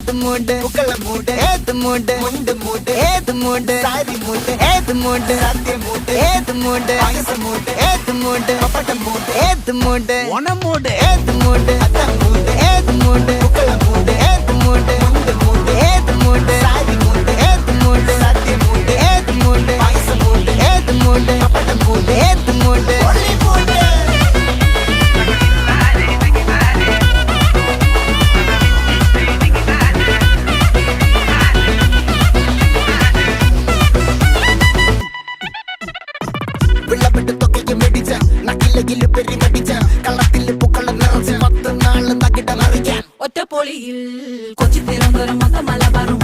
ഏത് മൂട് പുക്കള മൂട് ഏത് മൂട് മുണ്ട് മൂട് ഏത് മൂട് സാരി മൂട് ഏത് മൂട് സത്യ മൂട് ഏത് മൂട് പായസ മൂട് ഏത് മൂട് പപ്പട മൂട് ഏത് മൂട് ഓണം മൂട് ഏത് മൂട് അത്ത മൂട് ഏത് മൂട് പുക്കള മൂട് ഏത് മൂട് മുണ്ട് മൂട് ഏത് മൂട് സാരി മൂട് ഏത് മൂട് സത്യ മൂട് ഏത് മൂട് പായസ മൂട് ഏത് മൂട് പപ്പട മൂട് ഏത് മൂട് ഒറ്റപ്പൊളിയിൽ കൊച്ചി തിരുവനന്തപുരം മൊത്തം മലബാറും